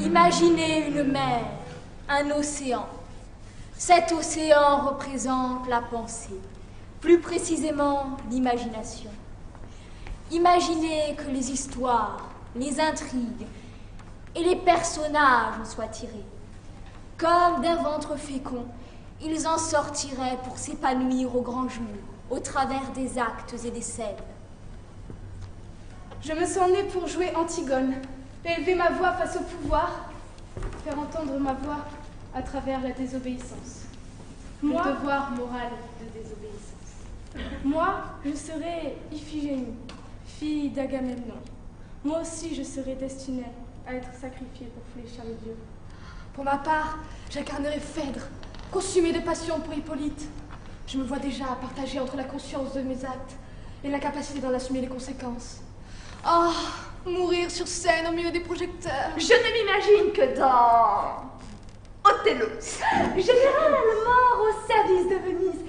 Imaginez une mer, un océan. Cet océan représente la pensée, plus précisément l'imagination. Imaginez que les histoires, les intrigues et les personnages en soient tirés. Comme d'un ventre fécond, ils en sortiraient pour s'épanouir au grand jour, au travers des actes et des scènes. Je me sens née pour jouer Antigone, élever ma voix face au pouvoir, faire entendre ma voix à travers la désobéissance. Moi, le devoir moral de désobéissance. Moi, je serai Iphigénie, fille d'Agamemnon. Moi aussi, je serai destinée à être sacrifiée pour fléchir les dieux. Pour ma part, j'incarnerai Phèdre, consumée de passion pour Hippolyte. Je me vois déjà partagée entre la conscience de mes actes et l'incapacité d'en assumer les conséquences. Oh, mourir sur scène au milieu des projecteurs. Je ne m'imagine que dans Othello, général mort au service de Venise,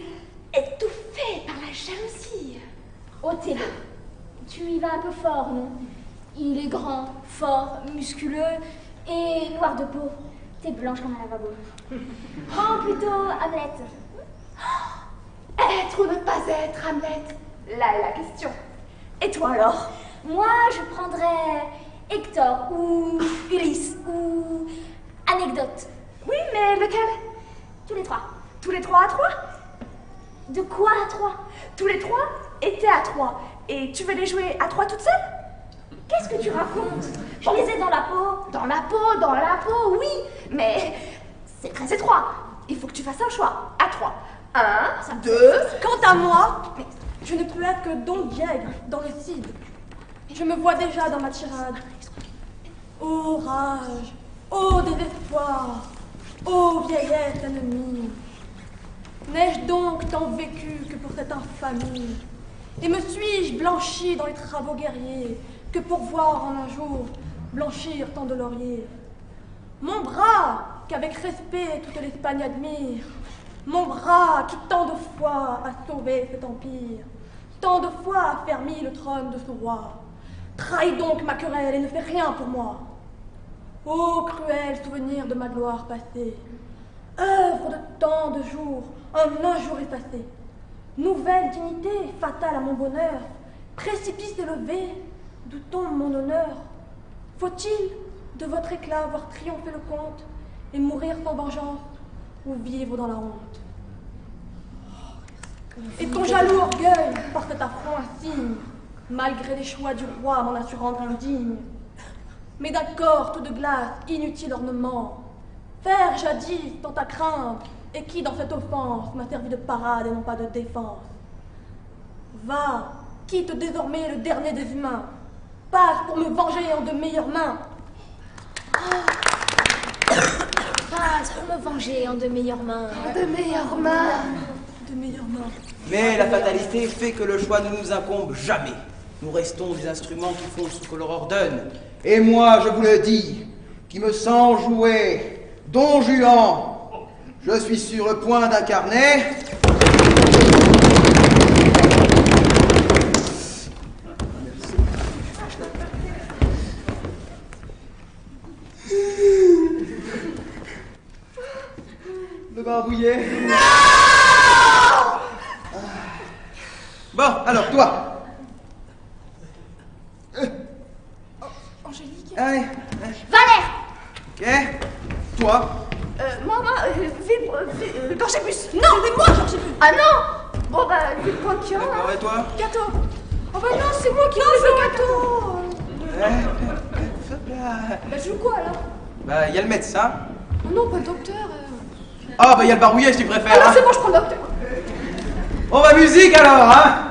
étouffé par la jalousie. Othello, tu y vas un peu fort, non? Il est grand, fort, musculeux et noir de peau. T'es blanche comme un lavabo. Prends plutôt Hamlet. Être ou ne pas être, Hamlet? Là est la question. Et toi alors? Moi, je prendrais Hector ou Ulysse ou Anecdote. Oui, mais lequel? Tous les trois. Tous les trois à trois? De quoi à trois? Tous les trois étaient à trois. Et tu veux les jouer à trois toute seule? Qu'est-ce que tu racontes? Je les ai dans la peau. Dans la peau, oui. Mais c'est très étroit. Il faut que tu fasses un choix. À trois. 1, 2... Quant à moi, je ne peux être que Don Diego dans le Cid. Je me vois déjà dans ma tirade. Ô rage, ô désespoir, ô vieillesse ennemie. N'ai-je donc tant vécu que pour cette infamie? Et me suis-je blanchi dans les travaux guerriers que pour voir en un jour blanchir tant de lauriers? Mon bras, qu'avec respect toute l'Espagne admire, mon bras qui tant de fois a sauvé cet empire, tant de fois a fermi le trône de ce roi, trahis donc ma querelle et ne fais rien pour moi. Ô cruel souvenir de ma gloire passée, œuvre de tant de jours, en un jour effacé, nouvelle dignité fatale à mon bonheur, précipice élevé, d'où tombe mon honneur. Faut-il de votre éclat voir triompher le comte et mourir sans vengeance ou vivre dans la honte? Et ton jaloux orgueil par cet affront insigne, malgré les choix du roi m'en assurant indigne. Mais d'accord, tout de glace, inutile ornement, faire jadis tant à craindre, et qui dans cette offense m'a servi de parade et non pas de défense. Va, quitte désormais le dernier des humains, passe pour me venger en de meilleures mains. Passe pour me venger en de meilleures mains. De meilleures mains. De meilleures mains. Mais la fatalité fait que le choix ne nous incombe jamais. Nous restons des instruments qui font ce que leur ordonne. Et moi, je vous le dis, qui me sens jouer Don Juan, je suis sur le point d'incarner le barbouillet. Bon, alors toi. Angélique. Allez. Valère! Ok. Toi. Moi, Gorgébus. Non, c'est moi, Gorgébus. Ah non! Bon bah, c'est toi qui as. D'accord, et toi? Gâteau. Oh bah non, c'est moi qui ai le gâteau. Bah je joue quoi alors? Bah, il y a le médecin. Oh non, pas le docteur. Ah, bah, il y a le barouillet si tu préfères. Ah non, Hein. c'est bon, je prends le docteur. On va musique alors, hein?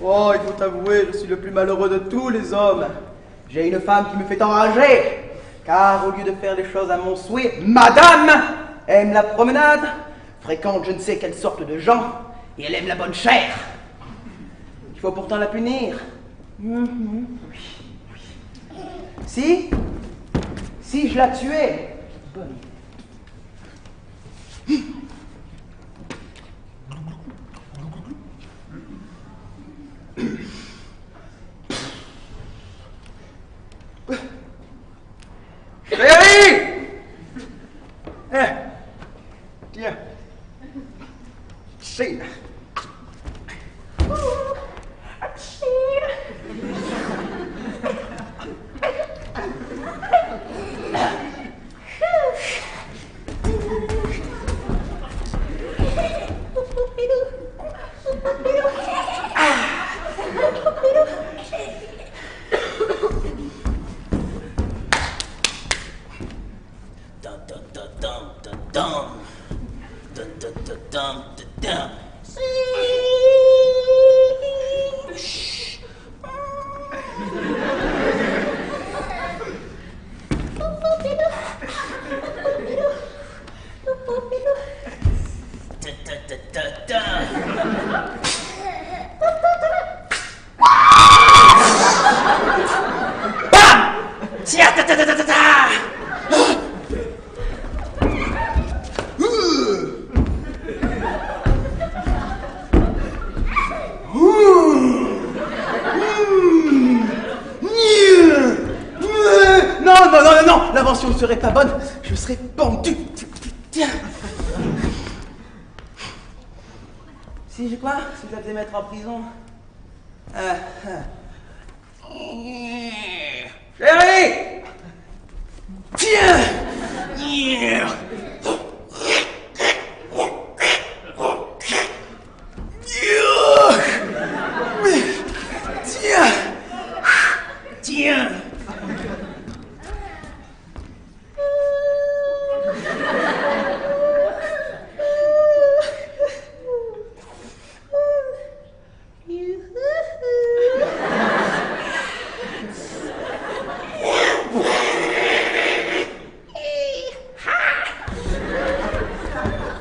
Oh, il faut avouer, je suis le plus malheureux de tous les hommes. J'ai une femme qui me fait enrager, car au lieu de faire les choses à mon souhait, madame aime la promenade, fréquente je ne sais quelle sorte de gens, et elle aime la bonne chair. Il faut pourtant la punir. Oui. Si je la tuais. Bonne. Chérie! Tiens. Chine. Non, l'invention ne serait pas bonne, je serais pendu. Tiens. Si je quoi? Si je la faisais mettre en prison. Chérie! Tiens! Tiens!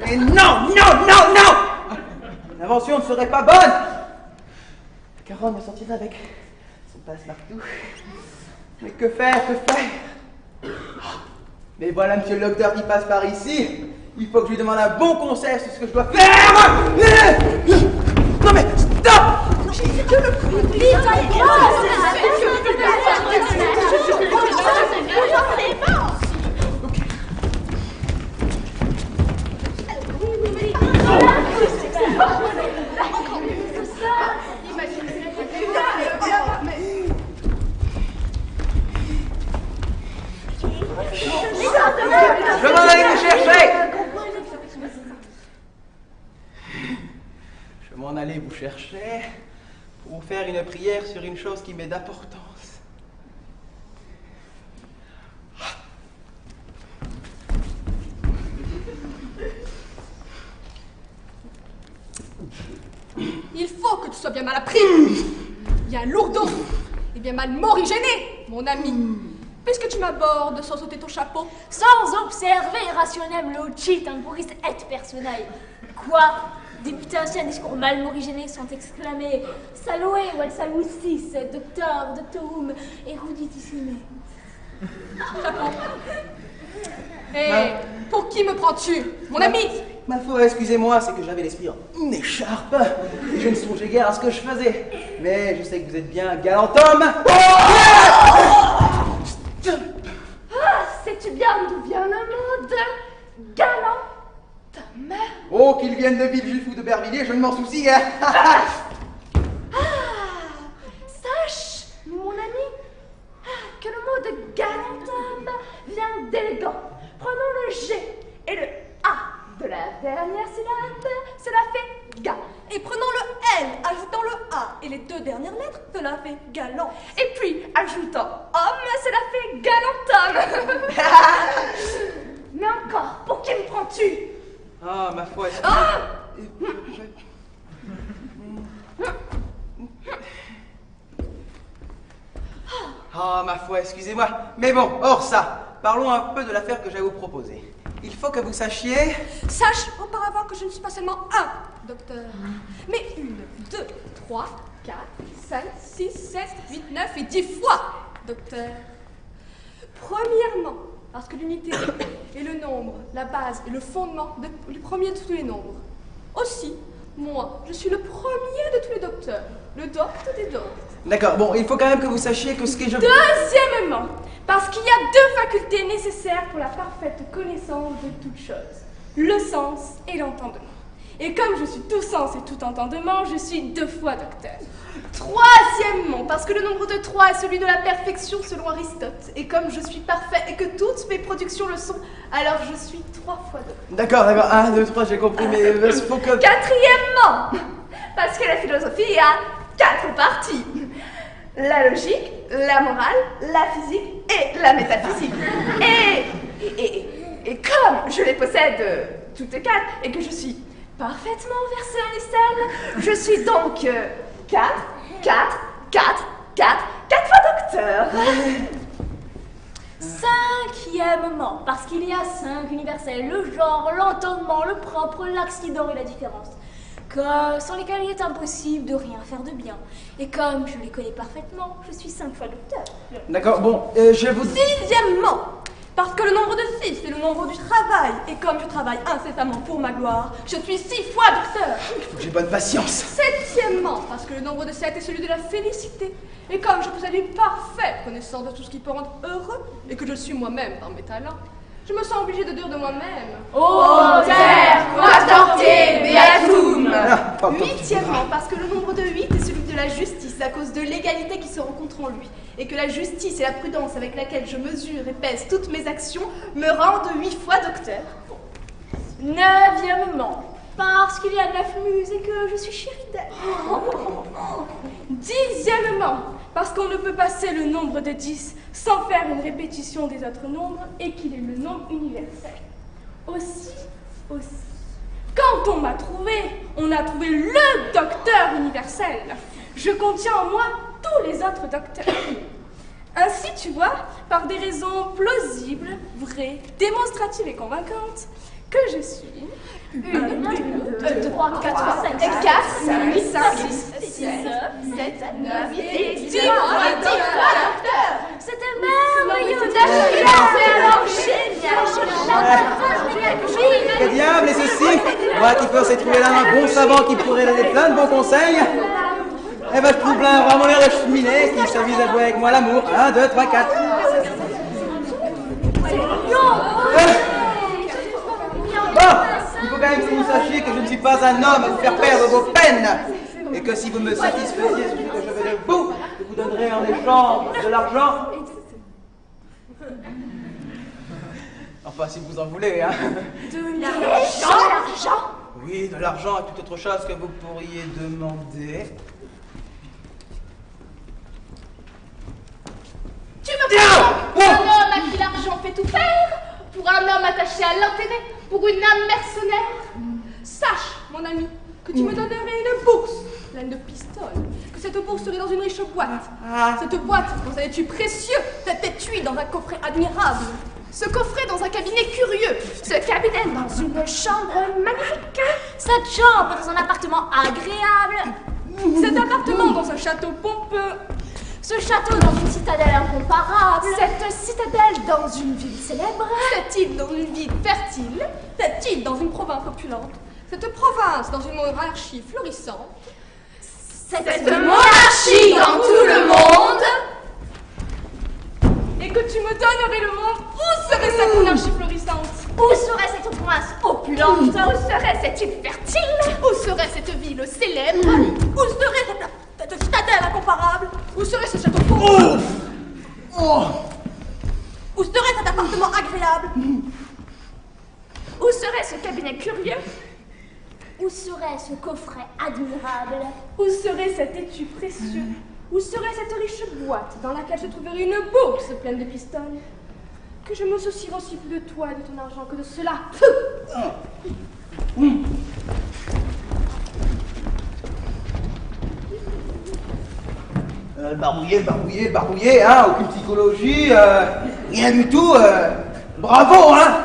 Et non! L'invention ne serait pas bonne! Caron me sortira avec son passe-partout. Mais que faire? Mais voilà, monsieur le docteur qui passe par ici. Il faut que je lui demande un bon conseil sur ce que je dois faire. Non mais stop! Je m'en allais vous chercher. Je m'en allais vous chercher pour vous faire une prière sur une chose qui m'est d'importance. Il faut que tu sois bien mal appris. Bien lourdeau et bien mal morigéné, mon ami. puisque tu m'abordes sans sauter ton chapeau. Sans observer rationem logit temporis et personae. Quoi? Débuter ainsi un discours mal originaire sans exclamer Salue vel salutis, doctor, doctorum, eruditissime. Et pour qui me prends-tu, mon ami? Ma foi, excusez-moi, c'est que j'avais l'esprit en écharpe et je ne songeais guère à ce que je faisais. Mais je sais que vous êtes bien un galant homme. Ah, sais-tu bien d'où vient le mot de galant? Oh, qu'ils viennent de Villejuif ou de Bervilliers, je ne m'en soucie. Hein. Sache, mon ami, que le mot de galant homme vient d'élégant. Prenons le G et le A de la dernière syllabe, cela fait ga. Et prenons le L, ajoutant le A et les deux dernières lettres, cela fait galant. Et puis, ajoutant homme, cela fait galant homme. Mais encore, pour qui me prends-tu? Ah, ma foi. Ah, ma foi, excusez-moi. Mais bon, hors ça, parlons un peu de l'affaire que j'ai à vous proposer. Il faut que vous sachiez... Sache auparavant que je ne suis pas seulement un docteur, mais 1, 2, 3, 4, 5, 6, 7, 8, 9 et 10 fois docteur. Premièrement, parce que l'unité est le nombre, la base et le fondement du premier de tous les nombres. Aussi, moi, je suis le premier de tous les docteurs, le docte des doctes. D'accord, bon, il faut quand même que vous sachiez que ce que je... Deuxièmement, parce qu'il y a deux facultés nécessaires pour la parfaite connaissance de toute chose, le sens et l'entendement. Et comme je suis tout sens et tout entendement, je suis 2 fois docteur. Troisièmement, parce que le nombre de 3 est celui de la perfection selon Aristote. Et comme je suis parfait et que toutes mes productions le sont, alors je suis 3 fois docteur. D'accord, 1, 2, 3, j'ai compris, mais il faut que... Quatrièmement, parce que la philosophie a 4 parties. La logique, la morale, la physique et la métaphysique. Et comme je les possède toutes 4 et que je suis parfaitement versée en Estelle, je suis donc 4 fois docteur. Cinquièmement, parce qu'il y a 5 universels, le genre, l'entendement, le propre, l'accident et la différence, sans lesquels il est impossible de rien faire de bien. Et comme je les connais parfaitement, je suis 5 fois docteur. D'accord, bon, je vous... Sixièmement, parce que le nombre de 6 est le nombre du travail. Et comme je travaille incessamment pour ma gloire, je suis 6 fois docteur. Il faut que j'ai bonne patience. Septièmement, parce que le nombre de 7 est celui de la félicité. Et comme je possède une parfaite connaissance de tout ce qui peut rendre heureux, et que je suis moi-même par mes talents, je me sens obligée de dire de moi-même Ô terre, quatorte beatum. Huitièmement, parce que le nombre de 8 est celui de la justice à cause de l'égalité qui se rencontre en lui, et que la justice et la prudence avec laquelle je mesure et pèse toutes mes actions me rendent 8 fois docteur. Neuvièmement, parce qu'il y a 9 muses et que je suis chérie d'elle. Dixièmement, parce qu'on ne peut passer le nombre de 10 sans faire une répétition des autres nombres et qu'il est le nombre universel. Aussi, quand on m'a trouvé, on a trouvé le docteur universel. Je contiens en moi tous les autres docteurs. Ainsi, tu vois, par des raisons plausibles, vraies, démonstratives et convaincantes, que je suis 1, 2, 3, 4, 5, 4, 5, 6, 7, 9 et 10 fois docteur. C'était merveilleux d'ailleurs, Que diable est ceci? Moi qui pensais trouver là un bon savant qui pourrait donner plein de bons conseils. Eh ben, je trouve là vraiment l'air de cheminée qui s'avise à jouer avec moi l'amour. 1, 2, 3, 4. Bon, il faut quand même que vous sachiez que je ne suis pas un homme à vous faire perdre vos peines. Et que si vous me satisfaisiez ce que je veux de vous, je vous donnerai en échange de l'argent. Enfin, si vous en voulez, hein. De l'argent? Oui, de l'argent et toute autre chose que vous pourriez demander. Tu me prends pour un homme à qui l'argent fait tout faire? Pour un homme attaché à l'intérêt? Pour une âme mercenaire? Sache, mon ami, que tu me donnerais une bourse pleine de pistoles, que cette bourse serait dans une riche boîte. Cette boîte, dans un étui précieux, cet étui dans un coffret admirable. Ce coffret dans un cabinet curieux. Ce cabinet dans une chambre magnifique. Cette chambre dans un appartement agréable. Cet appartement dans un château pompeux. Ce château dans une citadelle incomparable. Cette citadelle dans une ville célèbre. Cette île dans une ville fertile. Cette île dans une province opulente. Cette province dans une monarchie florissante. Cette monarchie dans tout le monde. Et que tu me donnerais le monde, où serait cette monarchie florissante? Où serait cette province opulente? Où serait cette île fertile? Où serait cette ville célèbre? Où serait cette citadelle incomparable? Où serait ce château fort? Où serait cet appartement agréable? Où serait ce cabinet curieux? Où serait ce coffret admirable? Où serait cet étui précieux? Où serait cette riche boîte dans laquelle se trouverait une bourse pleine de pistoles? Que je me soucierais aussi plus de toi et de ton argent que de cela. Barbouillé, hein, aucune psychologie, rien du tout, bravo, hein.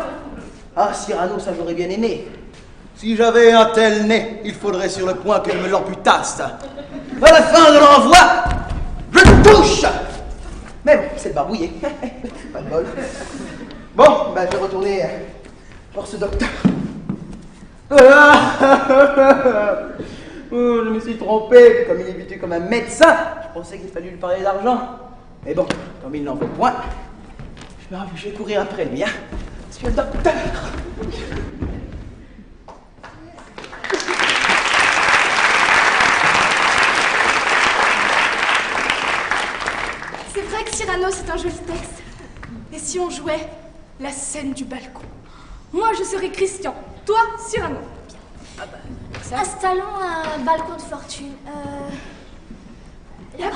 Ah, Cyrano, ça j'aurais bien aimé. Si j'avais un tel nez, il faudrait sur le point que je me l'amputasse. À la fin de l'envoi, je te touche. Mais bon, c'est le Barbouillé, pas de bol. Bon, ben je vais retourner voir ce docteur. Oh, je me suis trompé, comme il est vêtu comme un médecin, je pensais qu'il fallait lui parler d'argent. Mais bon, comme il n'en veut point, je vais courir après lui, hein. Monsieur le docteur. C'est vrai que Cyrano, c'est un joli texte. Et si on jouait la scène du balcon? Moi, je serais Christian, toi, Cyrano. Installons un balcon de fortune. Là-bas.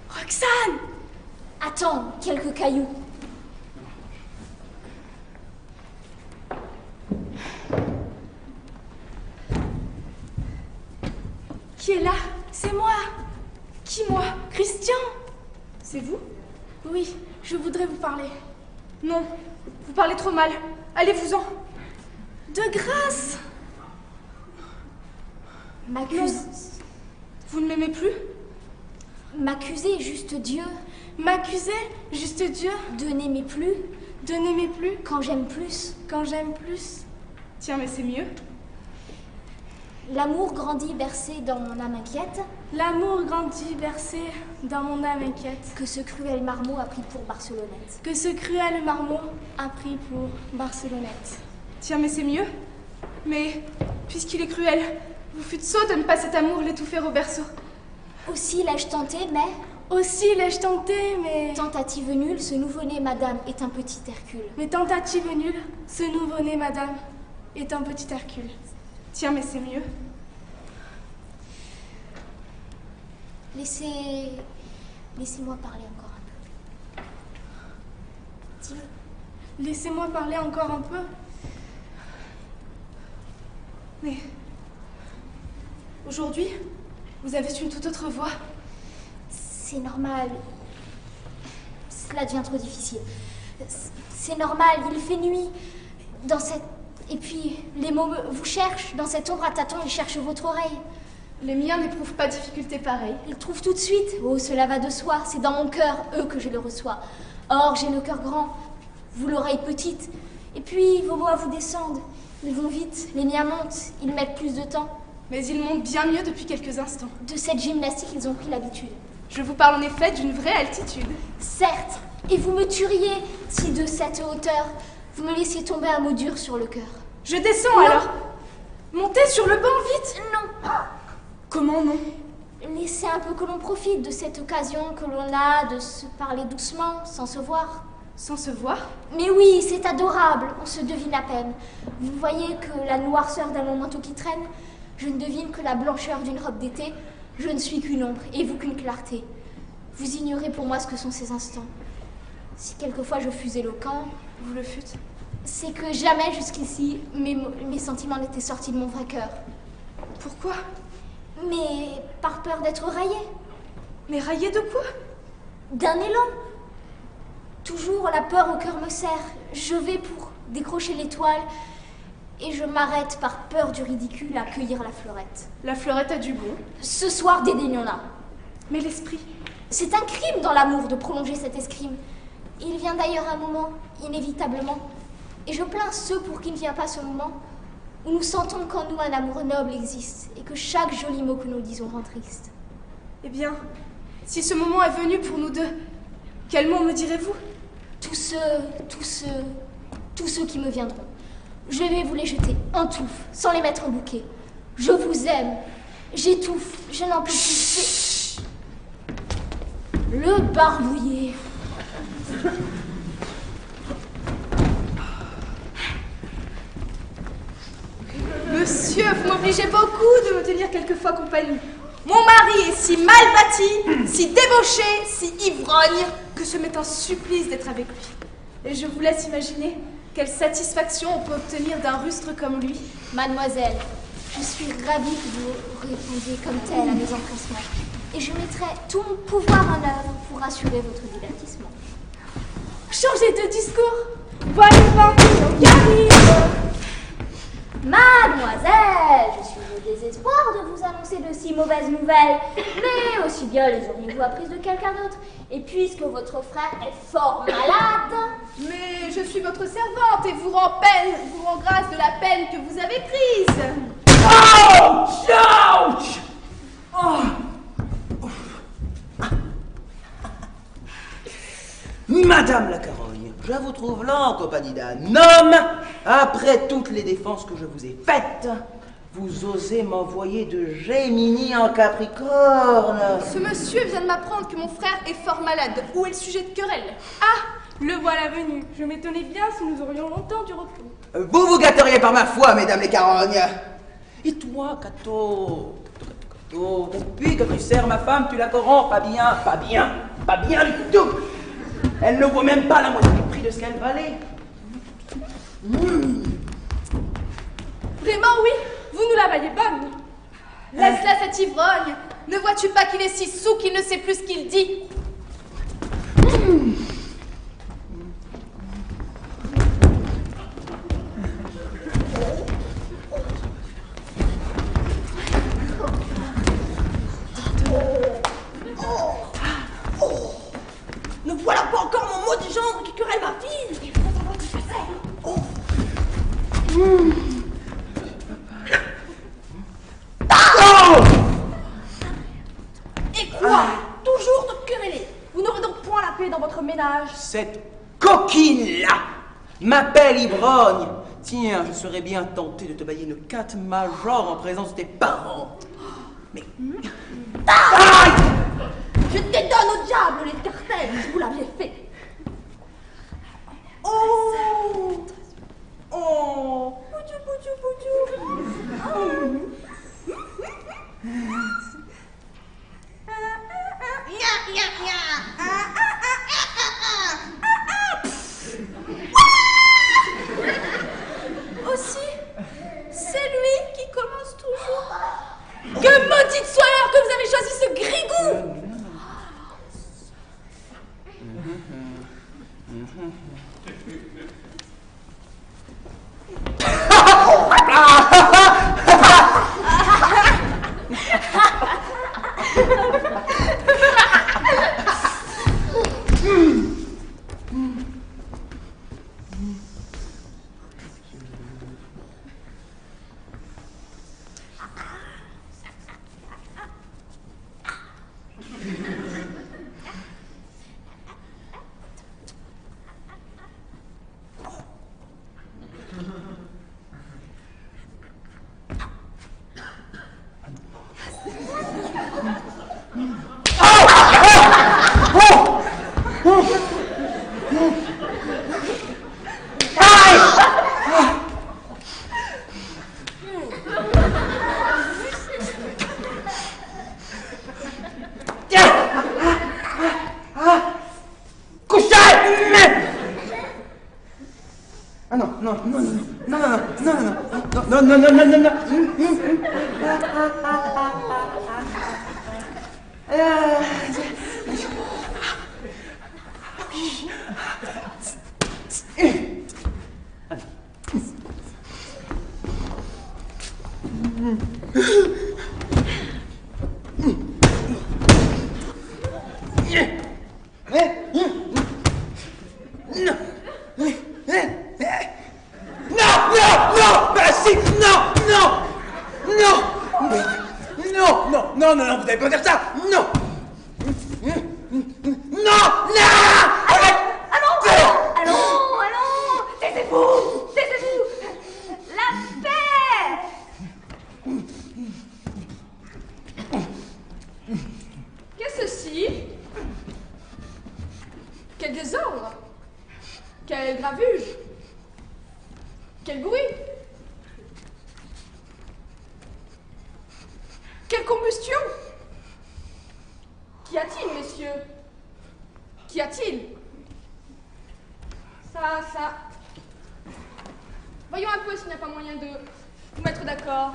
Roxane! Attends, quelques cailloux. Qui est là? C'est moi. Qui, moi? Christian? C'est vous? Oui, je voudrais vous parler. Non, vous parlez trop mal. Allez-vous-en. De grâce! M'accuser. Vous ne m'aimez plus? M'accuser, juste Dieu. M'accuser, juste Dieu? De n'aimer plus. De n'aimer plus? Quand j'aime plus. Quand j'aime plus? Tiens, mais c'est mieux. L'amour grandit bercé dans mon âme inquiète. L'amour grandit bercé dans mon âme inquiète. Que ce cruel marmot a pris pour Barcelonnette. Que ce cruel marmot a pris pour Barcelonnette. Tiens, mais c'est mieux. Mais, puisqu'il est cruel, vous fûtes sot de ne pas cet amour l'étouffer au berceau. Aussi l'ai-je tenté, mais... Aussi l'ai-je tenté, mais... Tentative nulle, ce nouveau-né, madame, est un petit Hercule. Mais tentative nulle, ce nouveau-né, madame, est un petit Hercule. Tiens, mais c'est mieux. Laissez-moi parler encore un peu. Dis-le. Laissez-moi parler encore un peu. Mais... aujourd'hui, vous avez une toute autre voix. C'est normal. Cela devient trop difficile. C'est normal, il fait nuit. Dans cette... Et puis, les mots vous cherchent. Dans cette ombre à tâtons, ils cherchent votre oreille. Les miens n'éprouvent pas difficulté pareille. Ils trouvent tout de suite. Oh, cela va de soi. C'est dans mon cœur, eux, que je le reçois. Or, j'ai le cœur grand, vous l'oreille petite. Et puis, vos mots vous descendent. Ils vont vite, les miens montent. Ils mettent plus de temps. Mais ils montent bien mieux depuis quelques instants. De cette gymnastique, ils ont pris l'habitude. Je vous parle en effet d'une vraie altitude. Certes, et vous me tueriez si de cette hauteur, vous me laissiez tomber un mot dur sur le cœur. Je descends alors. Montez sur le banc, vite. Non. Comment non? Laissez un peu que l'on profite de cette occasion que l'on a de se parler doucement, sans se voir. Sans se voir? Mais oui, c'est adorable, on se devine à peine. Vous voyez que la noirceur d'un long manteau qui traîne, je ne devine que la blancheur d'une robe d'été, je ne suis qu'une ombre, et vous qu'une clarté. Vous ignorez pour moi ce que sont ces instants. Si quelquefois je fus éloquent, Vous le fûtes. c'est que jamais jusqu'ici mes sentiments n'étaient sortis de mon vrai cœur. Pourquoi? Mais par peur d'être raillé, Mais raillé de quoi? d'un élan. Toujours la peur au cœur me serre. Je vais pour décrocher l'étoile et je m'arrête par peur du ridicule à cueillir la fleurette. La fleurette a du bon. Ce soir, dédaignons-la. Mais l'esprit? C'est un crime dans l'amour de prolonger cet escrime. Il vient d'ailleurs un moment, inévitablement, et je plains ceux pour qui ne vient pas ce moment, où nous sentons qu'en nous un amour noble existe, et que chaque joli mot que nous disons rend triste. Eh bien, si ce moment est venu pour nous deux, quel mot me direz-vous? Tous ceux qui me viendront. Je vais vous les jeter en touffe, sans les mettre en bouquet. Je vous aime, j'étouffe, je n'en peux plus. C'est le barbouillé. Monsieur, vous m'obligez beaucoup de me tenir quelquefois compagnie. Mon mari est si mal bâti, si débauché, si ivrogne, que ce m'est un supplice d'être avec lui. Et je vous laisse imaginer quelle satisfaction on peut obtenir d'un rustre comme lui. Mademoiselle, je suis ravie que vous répondiez comme telle à mes empressements. Et je mettrai tout mon pouvoir en œuvre pour assurer votre divertissement. Changez de discours. Voilà le vampire qui arrive. Mademoiselle, je suis au désespoir de vous annoncer de si mauvaises nouvelles, mais aussi bien les auriez-vous apprises de quelqu'un d'autre. Et puisque votre frère est fort malade... Mais je suis votre servante et vous rends grâce de la peine que vous avez prise. Ouch! Ouch! Oh. Madame la Carogne, je vous trouve là en compagnie d'un homme. Après toutes les défenses que je vous ai faites, vous osez m'envoyer de Gémini en Capricorne. Ce monsieur vient de m'apprendre que mon frère est fort malade. Où est le sujet de querelle? Ah, le voilà venu. Je m'étonnais bien si nous aurions longtemps du repos. Vous vous gâteriez par ma foi, mesdames les Carognes. Et toi, Cato, depuis que tu sers ma femme, tu la corromps pas bien du tout. Elle ne vaut même pas la moitié du prix de ce qu'elle valait. Vraiment, oui, vous nous la voyez bonne. Laisse-la cet ivrogne. Ne vois-tu pas qu'il est si soûl qu'il ne sait plus ce qu'il dit? Ne voilà pas encore mon mot du gendre qui querelle ma fille. Et quoi? Toujours te quereller. Vous n'aurez donc point la paix dans votre ménage. Cette coquine-là m'appelle ivrogne. Tiens, je serais bien tenté de te bailler une cate major en présence de tes parents. Mais... Aïe! Je t'étonne au diable les cartels si vous l'aviez fait. Oh! Oh! Aussi, c'est lui qui commence toujours. Que maudite soit l'heure que vous avez choisi ce grigou! Ah non, non, non, non, non, non, non, non, non, non, non, non, non, non. Non, non, non, vous n'allez pas dire ça. Non. Non, non. Allons, taisez-vous. La paix. Qu'est-ce ceci? Quel désordre! Quelle gravure! Quel bruit! Quelle combustion! Qu'y a-t-il, messieurs? Qu'y a-t-il? Ça. Voyons un peu s'il n'y a pas moyen de vous mettre d'accord.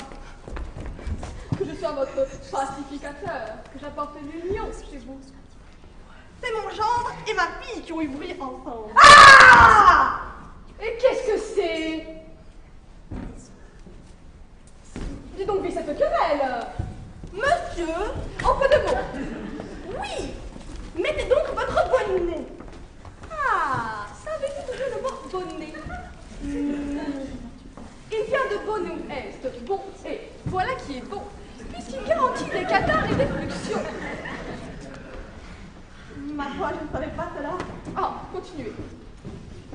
Que je sois votre pacificateur, que j'apporte l'union chez vous. C'est mon gendre et ma fille qui ont eu bruit ensemble. Ah! Et qu'est-ce que c'est? Dis donc, cette querelle. Monsieur, En peu de mots. oui, mettez donc votre bonnet. Ah, savez-vous d'où vient le mot bonnet? Il vient de bonum est, bon et, voilà qui est bon, puisqu'il garantit des cathars et des fluxions. Ma foi, je ne savais pas cela. Ah, continuez.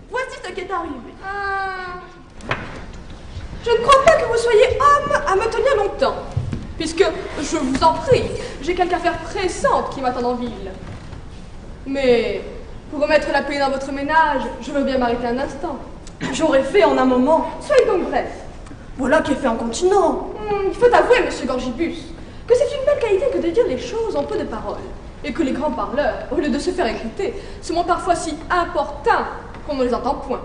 Voici ce qui est arrivé. Ah. Je ne crois pas que vous soyez homme à me tenir longtemps, puisque, je vous en prie, j'ai quelque affaire pressante qui m'attend en ville. Mais, pour remettre la paix dans votre ménage, je veux bien m'arrêter un instant. J'aurais fait en un moment. Soyez donc bref. Voilà qui est fait en continent. Il faut avouer, monsieur Gorgibus, que c'est une belle qualité que de dire les choses en peu de paroles, et que les grands parleurs, au lieu de se faire écouter, se montrent parfois si importuns qu'on ne les entend point.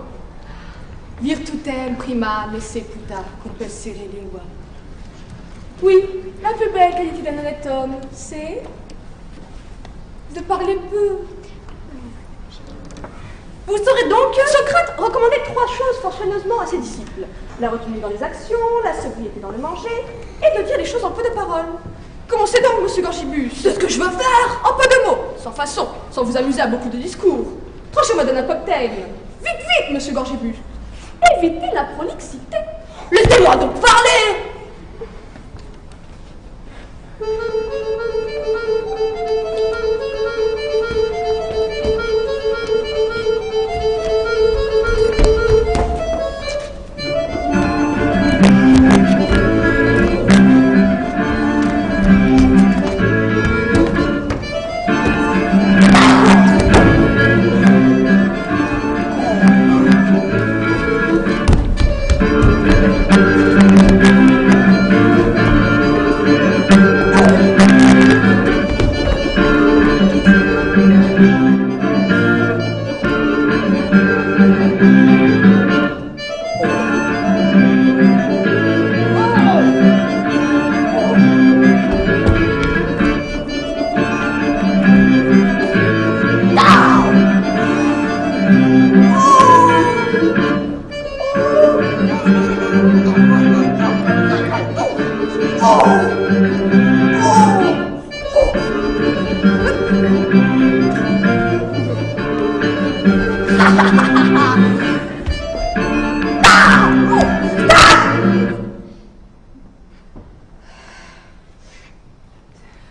Virtutem prima seputa compensere lingua. Oui, la plus belle qualité d'un honnête homme, c'est de parler peu. Vous saurez donc Socrate recommandait 3 choses fort soigneusement à ses disciples. La retenue dans les actions, la sobriété dans le manger, et de dire les choses en peu de paroles. Commencez donc, monsieur Gorgibus. c'est ce que je veux faire. En peu de mots, sans façon, sans vous amuser à beaucoup de discours. Tranchez-moi d'un cocktail. Vite, monsieur Gorgibus. Évitez la prolixité. Laissez-moi donc parler.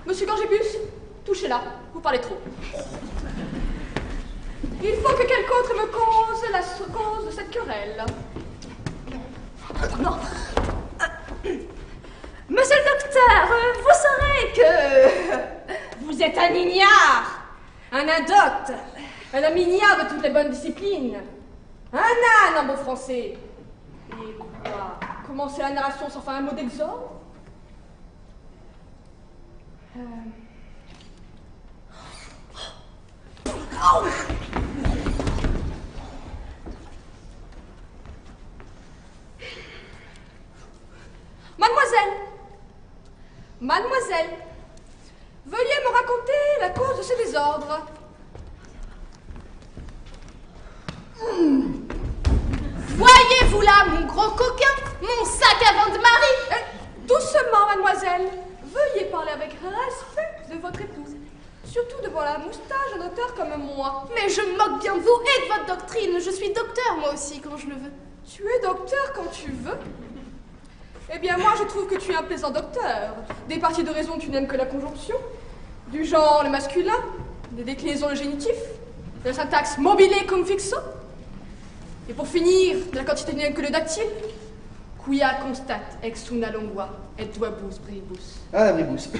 Monsieur Gorgibus, touchez-la, vous parlez trop. Il faut que quelqu'un autre me cause la cause de cette querelle. Non. Monsieur le docteur, vous saurez que vous êtes un ignare, un indoct, Un ami niable de toutes les bonnes disciplines. Un âne en beau français. Et quoi? Commencer la narration sans faire un mot d'exorde? Mademoiselle, veuillez me raconter la cause de ce désordre. Voyez-vous là, mon gros coquin, mon sac à vin de mari? Doucement, mademoiselle. Veuillez parler avec respect de votre épouse. Surtout devant la moustache d'un docteur comme moi. Mais je me moque bien de vous et de votre doctrine. Je suis docteur, moi aussi, quand je le veux. Tu es docteur quand tu veux? Eh bien, moi, je trouve que tu es un plaisant docteur. Des parties de raison, tu n'aimes que la conjonction. Du genre, le masculin. Des déclinaisons, le génitif. De la syntaxe mobile cum fixo. Et pour finir, de la quantité, tu n'aimes que le dactyle. Quia constat ex una longua et duabus bribus. Ah, bribus.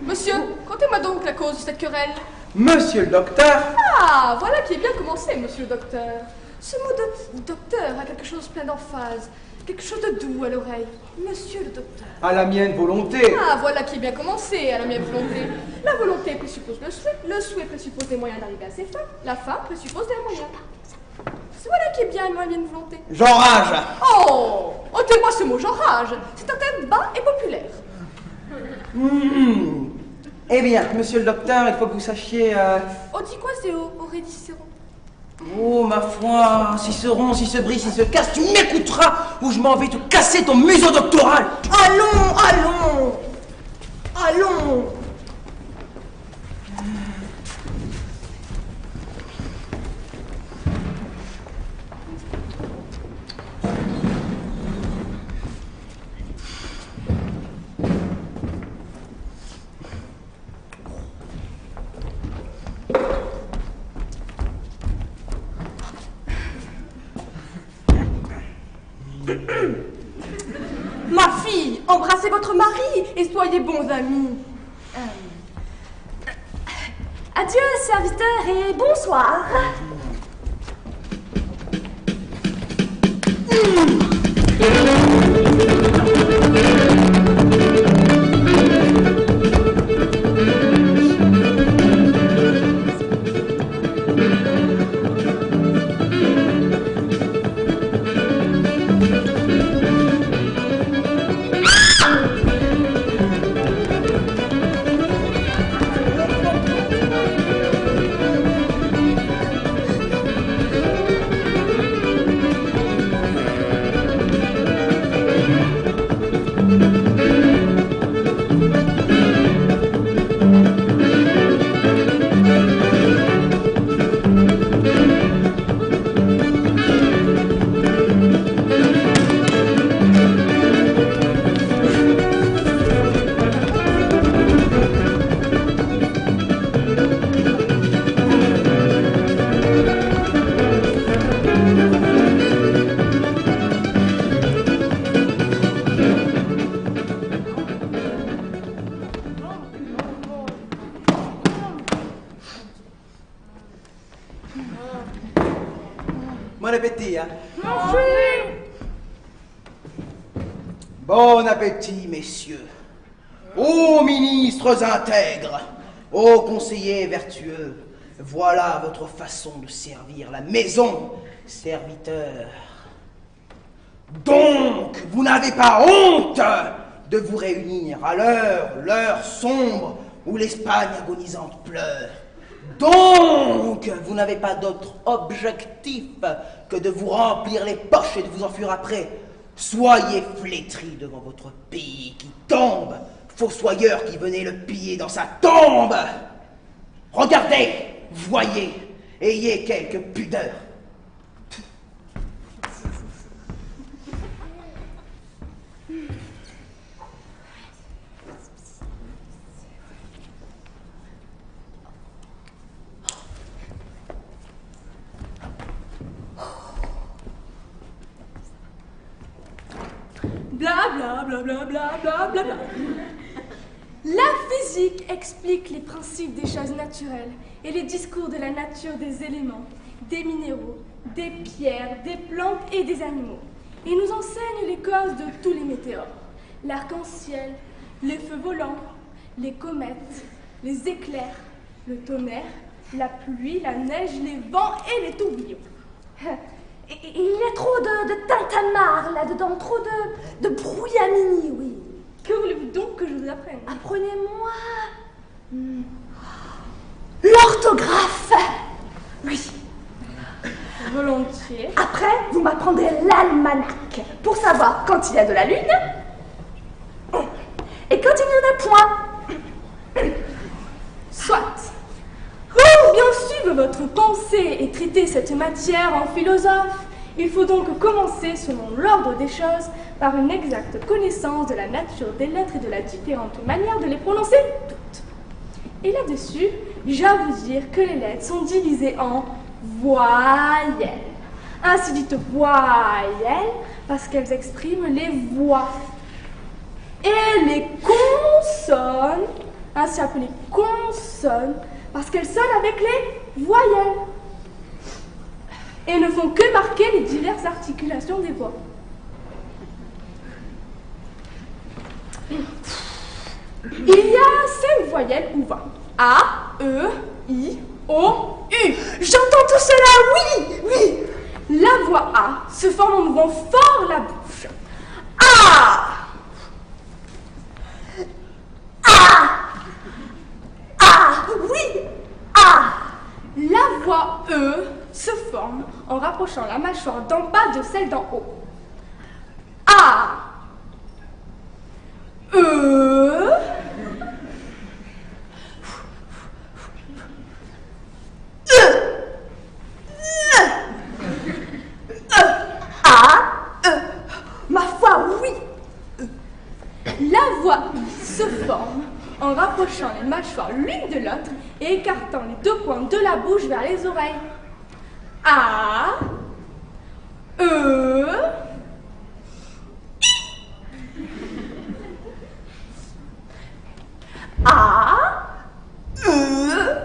Monsieur, contez-moi donc la cause de cette querelle. Monsieur le docteur. Ah, voilà qui est bien commencé, monsieur le docteur. Ce mot de docteur a quelque chose de plein d'emphase, quelque chose de doux à l'oreille. Monsieur le docteur. À la mienne volonté. Ah, voilà qui est bien commencé, à la mienne volonté. La volonté présuppose le souhait présuppose des moyens d'arriver à ses fins, la fin présuppose des moyens. C'est voilà qui est bien à la mienne volonté. J'enrage. Oh, ôtez-moi ce mot, j'enrage. C'est un thème bas et populaire. Eh bien, monsieur le docteur, il faut que vous sachiez... On dit quoi, c'est au Cicéron? Oh, ma foi, Cicéron, si ce brise, si ce casse, tu m'écouteras ou je m'en vais te casser ton museau doctoral. Allons. Ma fille, embrassez votre mari et soyez bons amis. Adieu, serviteur, et bonsoir. Bon appétit, hein? Bon appétit, messieurs. Ô ministres intègres, ô conseillers vertueux, voilà votre façon de servir la maison, serviteur. Donc, vous n'avez pas honte de vous réunir à l'heure sombre où l'Espagne agonisante pleure. Donc, vous n'avez pas d'autre objectif que de vous remplir les poches et de vous enfuir après. Soyez flétris devant votre pays qui tombe, fossoyeur qui venait le piller dans sa tombe. Regardez, voyez, ayez quelque pudeur. Bla bla bla bla bla bla bla bla. La physique explique les principes des choses naturelles et les discours de la nature des éléments, des minéraux, des pierres, des plantes et des animaux. Et nous enseigne les causes de tous les météores, l'arc-en-ciel, les feux volants, les comètes, les éclairs, le tonnerre, la pluie, la neige, les vents et les tourbillons. Il y a trop de tintamarre là-dedans, trop de brouillamini, oui. Que voulez-vous donc que je vous apprenne? Apprenez-moi l'orthographe. Oui. Volontiers. Après, vous m'apprendrez l'almanach pour savoir quand il y a de la lune et quand il n'y en a point. Soit. Pour bien suivre votre pensée et traiter cette matière en philosophe, il faut donc commencer, selon l'ordre des choses, par une exacte connaissance de la nature des lettres et de la différente manière de les prononcer toutes. Et là-dessus, j'ai à vous dire que les lettres sont divisées en voyelles. Ainsi dites voyelles parce qu'elles expriment les voix. Et les consonnes, ainsi appelées consonnes, parce qu'elles sonnent avec les voyelles. Et ne font que marquer les diverses articulations des voix. Il y a 5 voyelles ou 20. A, E, I, O, U. J'entends tout cela, oui, oui. La voix A se forme en ouvrant fort la bouche. Ah, ah, ah, oui, ah. La voix E se forme en rapprochant la mâchoire d'en bas de celle d'en haut. A, E, ma foi, oui. La voix I se forme en rapprochant les mâchoires l'une de l'autre et écartant les deux coins de la bouche vers les oreilles. A, E, A, E.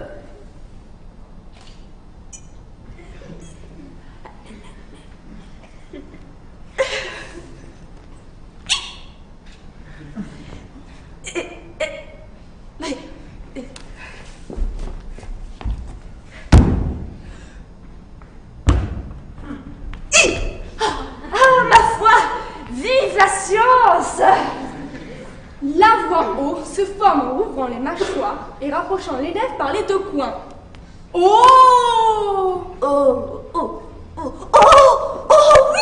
La voix O se forme en ouvrant les mâchoires et rapprochant les lèvres par les deux coins. O, Oh, oh, oh, oh, oh, oui.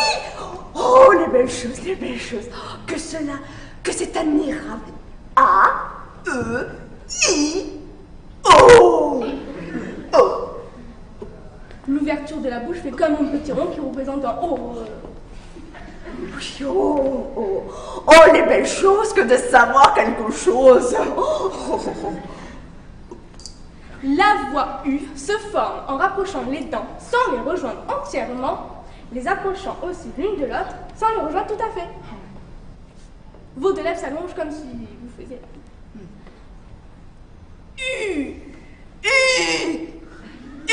Oh, les belles choses, les belles choses. Que cela, que c'est admirable. A, E, I, O. Oh. L'ouverture de la bouche fait comme un petit rond qui représente un O. Oui, oh, oh, oh, les belles choses, que de savoir quelque chose. Oh, oh, oh. La voix U se forme en rapprochant les dents sans les rejoindre entièrement, les approchant aussi l'une de l'autre sans les rejoindre tout à fait. Vos deux lèvres s'allongent comme si vous faisiez U, U, U.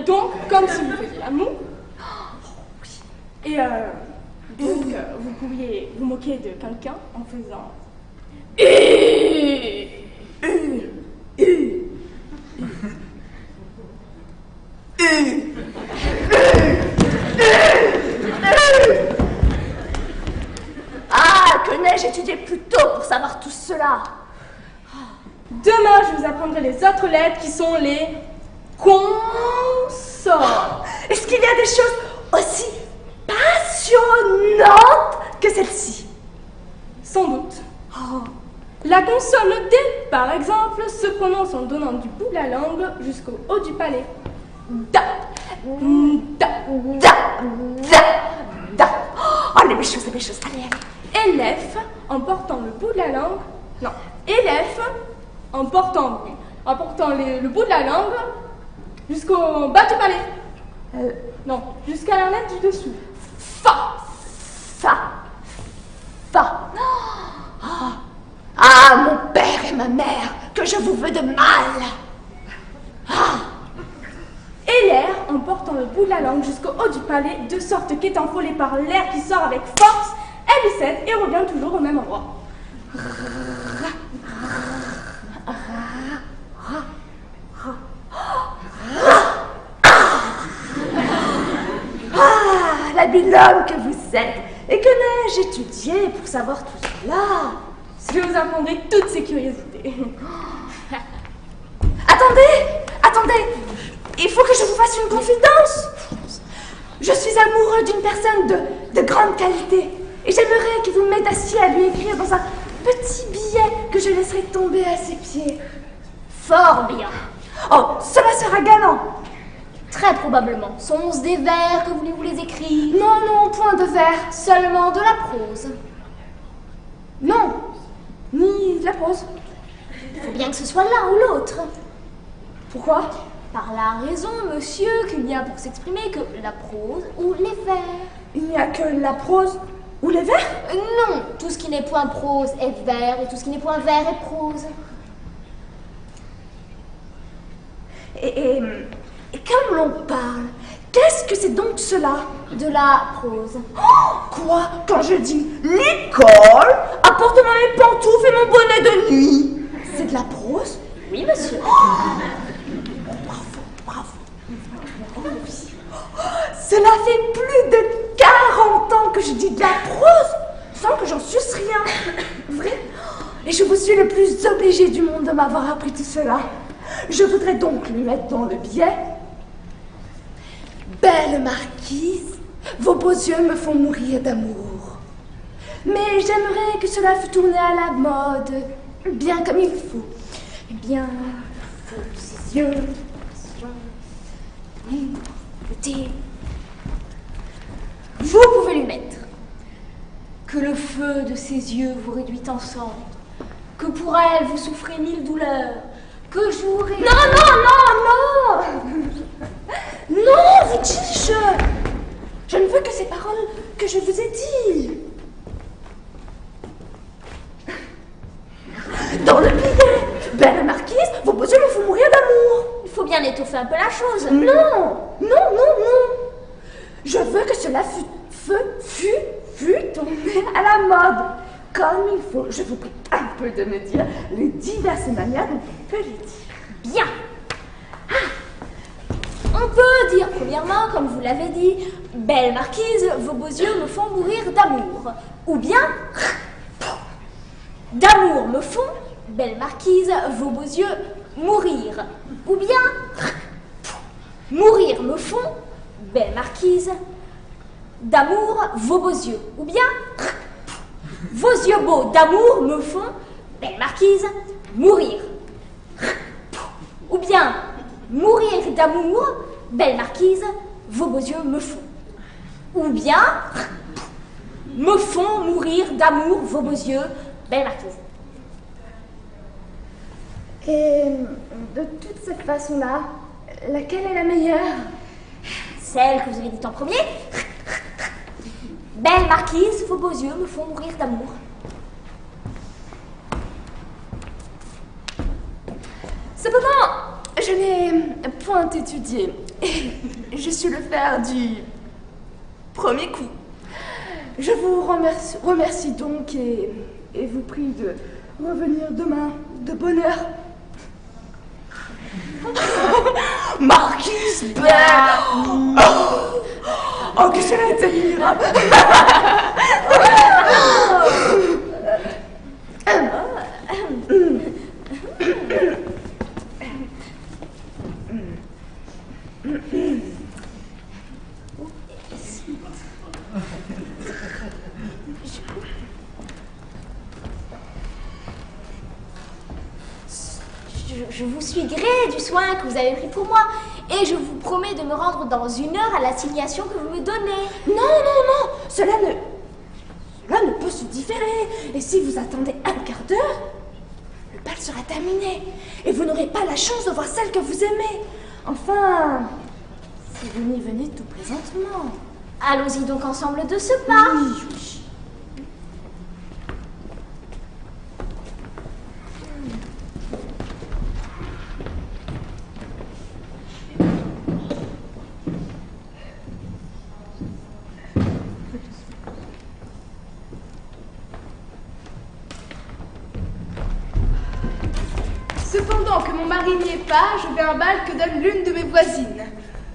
Donc, comme si vous faisiez l'amour. Et vous pouviez vous moquer de quelqu'un en faisant Ah, que n'ai-je étudié plus tôt pour savoir tout cela? Demain, je vous apprendrai les autres lettres qui sont les consonnes. Est-ce qu'il y a des choses aussi passionnantes que celle-ci? Sans doute. La consonne D, par exemple, se prononce en donnant du bout de la langue jusqu'au haut du palais. Da, da, Da, da, da. Oh, les belles choses, les belles choses. Allez, allez. et F en portant le bout de la langue. Non, et F en portant le bout de la langue jusqu'au bas du palais. Non, jusqu'à la lettre du dessous. Fa, fa, Ah, mon père et ma mère, que je vous veux de mal. Et l'air en portant le bout de la langue jusqu'au haut du palais, de sorte qu'étant frôlé par l'air qui sort avec force, elle y cède et revient toujours au même endroit. Ah, l'habile homme que vous êtes. Et que n'ai-je étudié pour savoir tout cela? Je vous apprendrai toutes ces curiosités. Attendez, il faut que je vous fasse une confidence. Je suis amoureux d'une personne de grande qualité et j'aimerais que vous m'aidassiez à lui écrire dans un petit billet que je laisserai tomber à ses pieds. Fort bien. Oh, cela sera galant. Très probablement. Sont-ce des vers que voulez-vous les écrire? Non, point de vers. Seulement de la prose. Non, ni de la prose. Il faut bien que ce soit l'un ou l'autre. Pourquoi? Par la raison, monsieur, qu'il n'y a pour s'exprimer que la prose ou les vers. Il n'y a que la prose ou les vers? Non, tout ce qui n'est point prose est vers et tout ce qui n'est point vers est prose. Et comme l'on parle, qu'est-ce que c'est donc cela? De la prose. Oh, quoi? Quand je dis l'école, apporte-moi mes pantoufles et mon bonnet de nuit. C'est de la prose? Oui, monsieur. Bravo. Cela fait plus de 40 ans que je dis de la prose, sans que j'en suce rien. Vrai? Et je vous suis le plus obligé du monde de m'avoir appris tout cela. Je voudrais donc lui mettre dans le billet. Belle marquise, vos beaux yeux me font mourir d'amour. Mais j'aimerais que cela fût tourné à la mode, bien comme il faut. Eh bien, ces yeux, Écoutez, vous pouvez lui mettre que le feu de ses yeux vous réduit en cendres, que pour elle vous souffrez 1000 douleurs, que jour et... Non, vous dis-je. Je ne veux que ces paroles que je vous ai dites. Dans le billet, belle marquise, vos beaux yeux me font mourir d'amour. Il faut bien étoffer un peu la chose. Non. Je veux que cela fût tourné à la mode, comme il faut. Je vous prie un peu de me dire les diverses manières dont on peut les dire. Bien. On peut dire premièrement, comme vous l'avez dit, belle marquise, vos beaux yeux me font mourir d'amour. Ou bien, d'amour me font, belle marquise, vos beaux yeux mourir. Ou bien, mourir me font, belle marquise, d'amour vos beaux yeux. Ou bien, vos yeux beaux d'amour me font, belle marquise, mourir. Ou bien, mourir d'amour, belle marquise, vos beaux yeux me font. Ou bien, me font mourir d'amour, vos beaux yeux, belle marquise. Et de toutes ces façons-là, laquelle est la meilleure? Celle que vous avez dite en premier. Belle marquise, vos beaux yeux me font mourir d'amour. Cependant, je n'ai point étudié. Je suis le faire du premier coup. Je vous remercie donc et vous prie de revenir demain de bonne heure. Marquise Belle! Oh, que cela est admirable! Je vous suis gré du soin que vous avez pris pour moi et je vous promets de me rendre dans 1 heure à l'assignation que vous me donnez. Non, cela ne peut se différer. Et si vous attendez un quart d'heure, le bal sera terminé et vous n'aurez pas la chance de voir celle que vous aimez. Enfin, si vous n'y venez tout présentement. Allons-y donc ensemble de ce pas. Oui. Cependant que mon mari n'y est pas, je vais à un bal que donne l'une de mes voisines.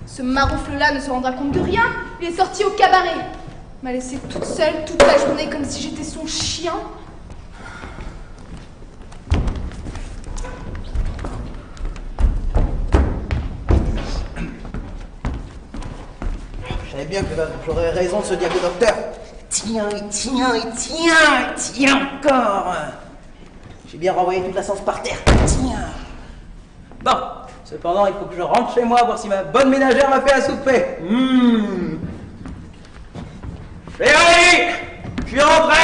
Ce maroufle-là ne se rendra compte de rien. Il est sorti au cabaret. M'a laissée toute seule toute la journée comme si j'étais son chien. Je savais bien que j'aurais raison de ce diable docteur. Tiens, tiens encore. J'ai bien renvoyé toute la sens par terre. Tiens. Bon, cependant, il faut que je rentre chez moi voir si ma bonne ménagère m'a fait à souper. Chérie, je suis rentré.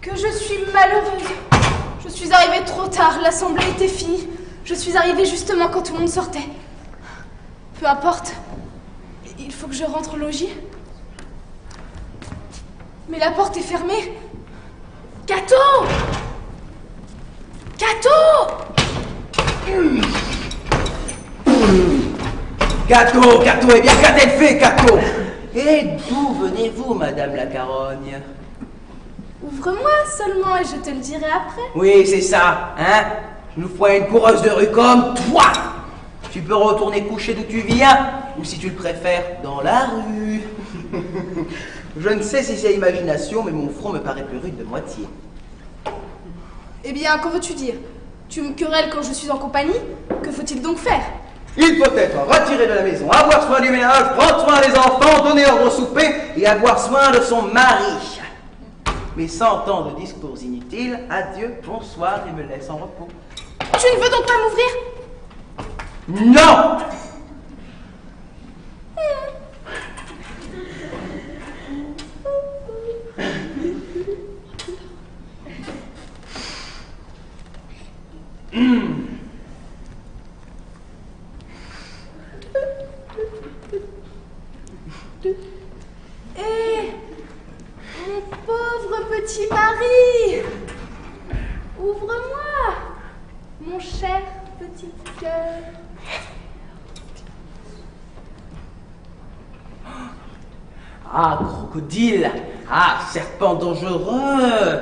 Que je suis malheureuse. Je suis arrivée trop tard, l'assemblée était finie. Je suis arrivée justement quand tout le monde sortait. Peu importe. Il faut que je rentre au logis. Mais la porte est fermée. Cato! Cato! Cato, eh bien qu'a-t-elle fait, Cato? Et d'où venez-vous, Madame la Carogne? Ouvre-moi seulement et je te le dirai après. Oui, c'est ça, hein? Je nous ferai une coureuse de rue comme toi. Tu peux retourner coucher d'où tu viens, ou si tu le préfères, dans la rue. Je ne sais si c'est imagination, mais mon front me paraît plus rude de moitié. Eh bien, qu'en veux-tu dire? Tu me querelles quand je suis en compagnie? Que faut-il donc faire? Il faut être retiré de la maison, avoir soin du ménage, prendre soin des enfants, donner ordre au souper et avoir soin de son mari. Mais sans tant de discours inutiles, adieu, bonsoir et me laisse en repos. Tu ne veux donc pas m'ouvrir? Non! Eh, mon pauvre petit mari, ouvre-moi, mon cher petit cœur. Ah, crocodile! Ah, serpent dangereux!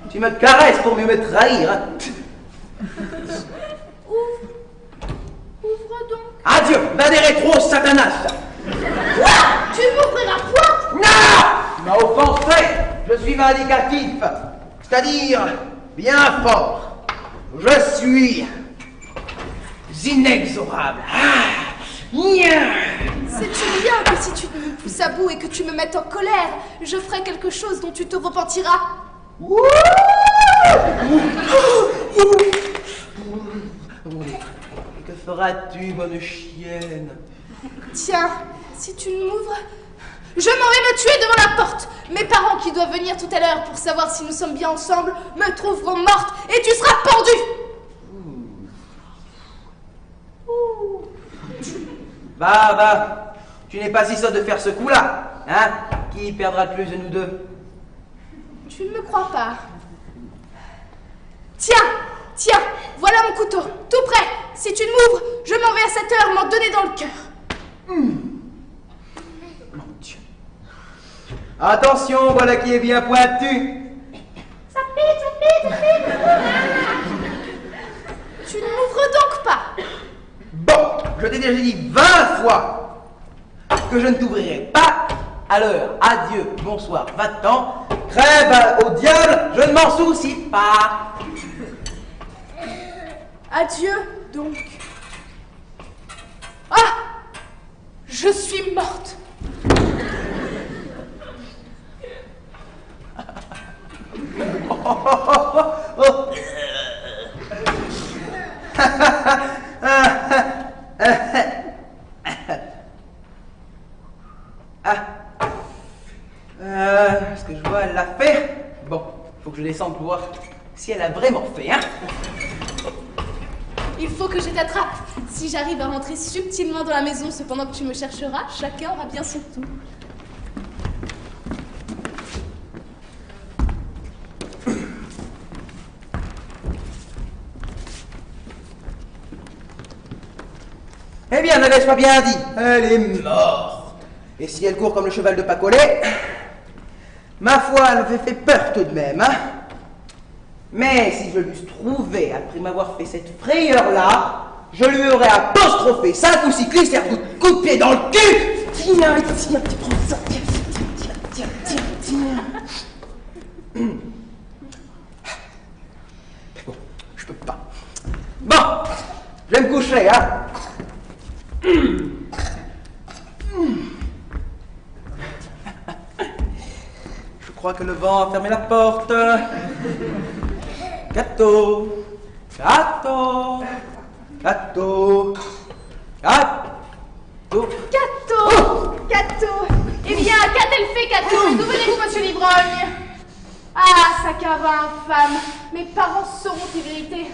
Tu me caresses pour mieux me trahir, hein? Ouvre donc. Adieu, va des rétros, Satanas! Quoi? Tu m'ouvriras point? Non! Tu m'as offensé! Je suis vindicatif, c'est-à-dire bien fort. Je suis inexorable. Sais-tu bien que si tu me pousses à bout et que tu me mettes en colère, je ferai quelque chose dont tu te repentiras? Que feras-tu, bonne chienne? Tiens, si tu ne m'ouvres, je m'en vais me tuer devant la porte. Mes parents qui doivent venir tout à l'heure pour savoir si nous sommes bien ensemble me trouveront morte et tu seras pendue. Va, tu n'es pas si sotte de faire ce coup-là, hein? Qui perdra le plus de nous deux? Tu ne me crois pas. Tiens, voilà mon couteau, tout prêt. Si tu ne m'ouvres, je m'en vais à cette heure m'en donner dans le cœur. Mon Dieu. Attention, voilà qui est bien pointu. Ça pique. Tu ne m'ouvres donc pas. Bon, je t'ai déjà dit 20 fois que je ne t'ouvrirai pas. Alors, adieu, bonsoir, va-t'en. Crève au diable, je ne m'en soucie pas. Adieu, donc. Ah! Je suis morte. Ce que je vois, elle l'a fait. Bon, faut que je descende pour voir si elle a vraiment fait, hein. Il faut que je t'attrape. Si j'arrive à rentrer subtilement dans la maison cependant que tu me chercheras, chacun aura bien son tour. Eh bien, ne l'ai-je pas bien dit? Elle est morte. Et si elle court comme le cheval de Pacolet, ma foi, elle m'avait fait peur tout de même, hein. Mais si je l'eusse trouvé après m'avoir fait cette frayeur-là, je lui aurais apostrophé 5 ou 6 clistères coup de pied dans le cul. Tiens, tu prends ça. Tiens. Bon, je peux pas. Bon, je vais me coucher, hein. Je crois que le vent a fermé la porte. Gâteau. Eh bien, qu'a-t-elle fait, Cato? D'où venez-vous, monsieur l'ivrogne? Ah, Sakara, infâme. Mes parents sauront y vérité.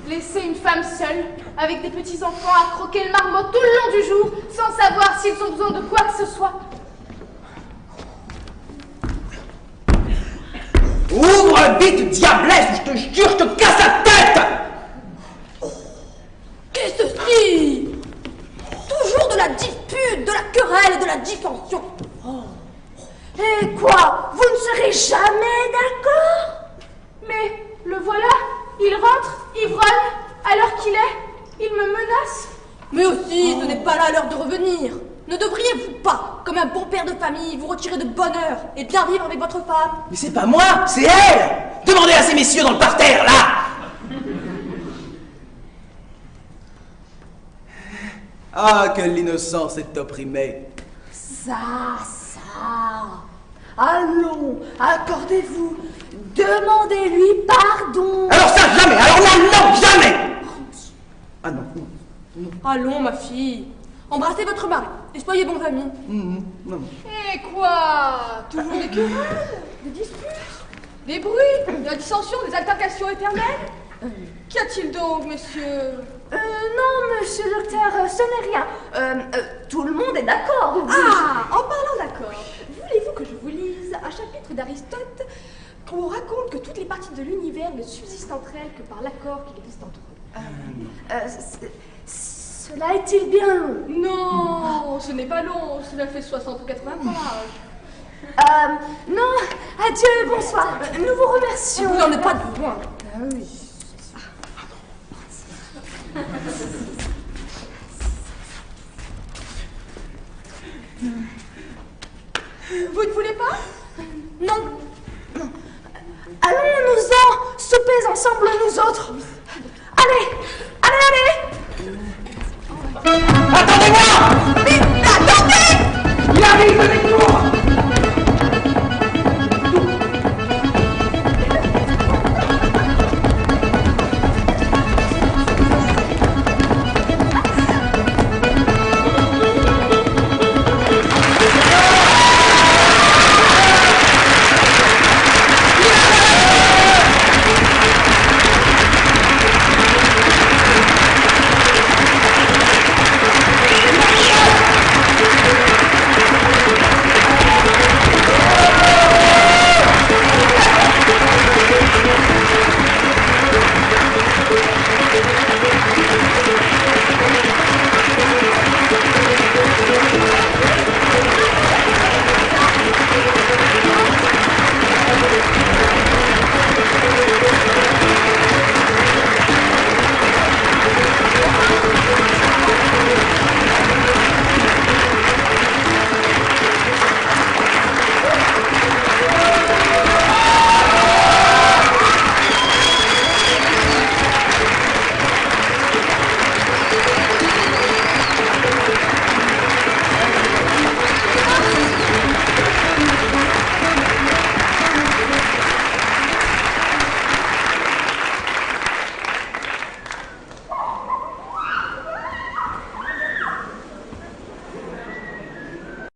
Laisser une femme seule, avec des petits-enfants à croquer le marmot tout le long du jour, sans savoir s'ils ont besoin de quoi que ce soit. Ouvre vite, diablesse, je te jure, je te casse la tête! Qu'est-ce que ceci? Toujours de la dispute, de la querelle et de la dissension. Et quoi? Vous ne serez jamais d'accord? Mais le voilà, il rentre, ivrogne, alors qu'il est, il me menace. Mais aussi, ce n'est pas là l'heure de revenir. Ne devriez-vous pas, comme un bon père de famille, vous retirer de bonne heure et bien vivre avec votre femme? Mais c'est pas moi, c'est elle! Demandez à ces messieurs dans le parterre, là! Ah, que l'innocence est opprimée! Ça. Allons, accordez-vous. Demandez-lui pardon. Alors ça, jamais! Alors là, non, jamais! Ah non. Allons, ma fille, embrassez votre mari et soyez bons amis. Non. Et quoi? Toujours des querelles, des disputes, des bruits, de la dissension, des altercations éternelles? Qu'y a-t-il donc, monsieur? Non, monsieur le docteur, ce n'est rien. Tout le monde est d'accord. Ah, en parlant d'accord, voulez-vous que je vous lise un chapitre d'Aristote où on raconte que toutes les parties de l'univers ne subsistent entre elles que par l'accord qu'il existe entre eux? Cela est-il bien long? Non, ce n'est pas long, cela fait 60 ou 80 pages. Non, adieu, bonsoir. Nous vous remercions. Vous n'en êtes pas besoin. Vous ne voulez pas? Non. Allons-nous-en, souper ensemble nous autres. Allez. Attendez-moi! Mais attendez! Il arrive avec